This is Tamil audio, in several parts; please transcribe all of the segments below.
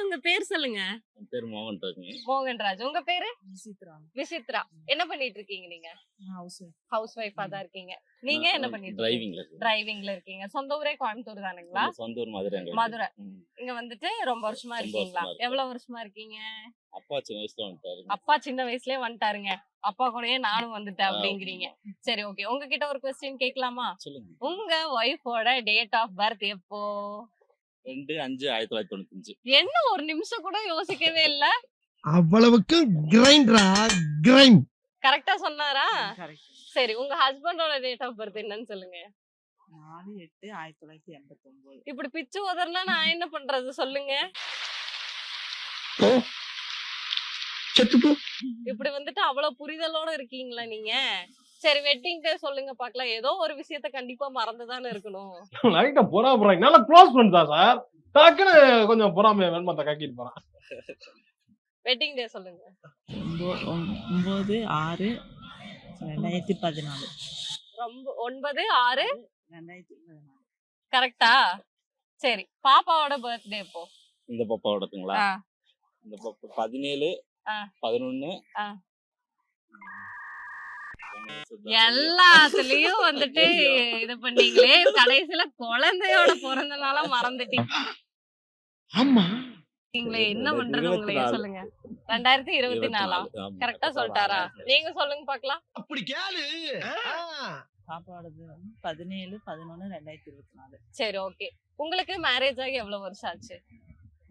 உங்க பேர் சொல்லுங்க. என் பேர் மோகன்ராஜ்ங்க. மோகன்ராஜ். உங்க பேரு? விசித்ரா. விசித்ரா. என்ன பண்ணிட்டு இருக்கீங்க நீங்க? House wife. ஹவுஸ் ஒய்ஃபா தான் இருக்கீங்க. நீங்க என்ன பண்ணிட்டு இருக்கீங்க? டிரைவிங்ல இருக்கேன். டிரைவிங்ல இருக்கீங்க. சொந்த ஊரே கோயம்புத்தூர் தானுங்களா? எங்க சொந்த ஊர் மதுரை. மதுரை. இங்க வந்துட்டு ரொம்ப வருஷமா ரொம்ப இருக்கீங்களா? வருஷமா இருக்கேன். எவ்வளவு வருஷமா இருக்கீங்க? அப்பா சின்ன வயசுல வந்துட்டாரு. அப்பா சின்ன வயசுலயே வந்துட்டாருங்க. அப்பா கூடயே நானும் வந்துட்டேன் அப்படிங்கிறீங்க. சரி, ஓகே. உங்ககிட்ட ஒரு கொஸ்டின் கேட்கலாமா? சொல்லுங்க. உங்க ஒய்ஃபோட டேட் ஆஃப் பர்த் எப்போ? 2/5/1995. என்ன ஒரு நிமிஷம் கூட யோசிக்கவே இல்ல. அவ்வளவுக்கு கிரைண்டரா கிரைண்ட். கரெக்டா சொன்னாரா? கரெக்ட். சரி, உங்க ஹஸ்பண்டோட டேட் ஆஃப் பர்த் என்னன்னு சொல்லுங்க. 4/8/1989. இப்படி பிச்சு உதறனா நான் என்ன பண்றது சொல்லுங்க. செத்துப்போ. இப்படி வந்துட்டு அவ்வளவு புரிதலோட இருக்கீங்களா நீங்க? சரி, வெட்டிங் டே சொல்லுங்க பாக்கலாம். ஏதோ ஒரு விஷயத்த கண்டிப்பா மறந்துதானே இருக்கணும். லைட்டா பொறாம நல்லா க்ளோஸ் பண்ணிட்டா சார். டக்குன்னு கொஞ்சம் பொறாமைய வெண்மத்தை கக்கிட்டு போறான். வெட்டிங் டே சொல்லுங்க. 9/6/2014. ரொம்ப 9/6 2014. கரெக்டா? சரி, பாப்பாவோட பர்த்டே எப்போ? இந்த பாப்பாவோடதுங்களா? ஆ. இந்த பாப்பா 17/11. ஆ. எல்லாத்துலயும் வந்துட்டு இது பண்ணீங்களே, கடைசியில குழந்தையோட பிறந்த நாளா மறந்துட்டீங்க. ஆமா. நீங்களே என்ன பண்றது உங்களையே சொல்லுங்க. 2024 கரெக்டா சொல்லிட்டாரா? நீங்க சொல்லுங்க பாக்கலாம். அப்படி கேளு. பாப்பாவோடது 17/11/2024. சரி, ஓகே. உங்களுக்கு மேரேஜ் ஆகி எவ்வளவு வருஷம் ஆச்சு?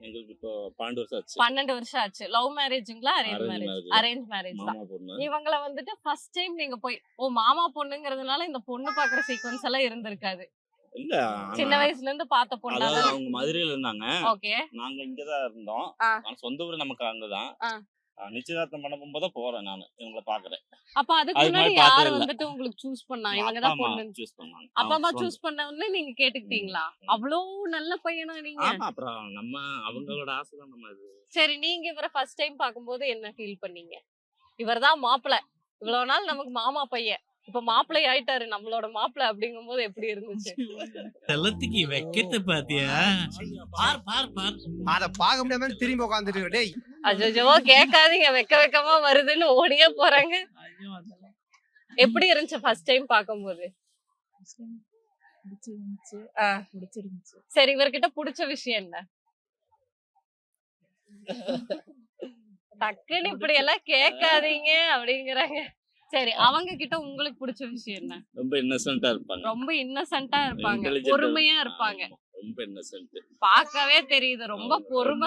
எங்களுக்கு இப்போ 12 வருஷம் ஆச்சு. 12 வருஷம் ஆச்சு. லவ் மேரேஜுங்களா? Arrange Arrange marriage? marriage. Arrange marriage தான். மாமா பொண்ணு. இவங்கள வந்துட்டு ஃபர்ஸ்ட் டைம் நீங்க போய் மாமா பொண்ணுங்கிறதுனால இந்த பொண்ணு பாக்குற சீக்வன்ஸ் எல்லாம் இருந்திருக்காது. இல்ல, சின்ன வயசுல இருந்து பார்த்த பொண்ணா அதாவது தான். அவங்க மதுரையில இருந்தாங்க. ஓகே. நாங்க இங்கதான் இருந்தோம். ஆ. ஆனா சொந்த ஊர் நமக்கு அங்கதான். ஆ. நிச்சயதார்த்தம் பண்ண போகும்போது போறேன் நானு. இவங்களை பாக்குறேன். அப்ப அதுக்கு அதுக்கு முன்னாடி முன்னாடி யாரு பார்த்தது இல்ல. வந்துட்டு உங்களுக்கு சூஸ் பண்ணா? இவங்க அப்பா தான் அம்மா பொண்ணு. சூஸ் பண்ணாங்க. அப்பா அம்மா அவங்க சூஸ் பண்ண உடனே நீங்க கேட்டுக்கிட்டீங்களா? அவ்வளவு நல்ல பையனா நீங்க? ஆமா, அப்புறம் நம்ம அவங்களோட ஆசைதான் நம்ம இது. சரி, நீங்க இவரை ஃபர்ஸ்ட் டைம் பாக்கும்போது என்ன ஃபீல் பண்ணீங்க? இவர்தான் மாப்பிள்ளை. இவ்வளவு நாள் நமக்கு மாமா பையன், இப்ப மாப்பிள்ளை ஆயிட்டாரு நம்மளோட மாப்பிள்ளை அப்படிங்கும்போது எப்படி இருந்துச்சு? செல்லத்துக்கு வைக்கத்தை பாத்தியா? பார் பார் பார். அத பாக்க முடியாம திரும்பி உட்காந்துட்டு டேய். அஜோ கேட்காதீங்க, வெக்க வெக்கமா வருதுன்னு ஓடியே போறாங்க. ஐயோ, அதெல்லாம் எப்படி இருந்துச்சு ஃபர்ஸ்ட் டைம் பாக்கும்போது? பிடிச்சிருந்துச்சு. ஆ. பிடிச்சிருந்துச்சு. சரி, இவர்கிட்ட பிடிச்ச விஷயம் என்ன? டக்குன்னு இப்படி எல்லாம் கேட்காதீங்க அப்படிங்கிறாங்க. சரி, அவங்க கிட்ட உங்களுக்கு பிடிச்ச விஷயம் என்ன? ரொம்ப இன்னசென்ட்டா இருப்பாங்க. ரொம்ப இன்னசென்ட்டா இருப்பாங்க, Intelligent. பொறுமையா இருப்பாங்க. ஆமா, ரொம்ப இன்னசென்ட். பார்க்கவே தெரியுது ரொம்ப பொறுமை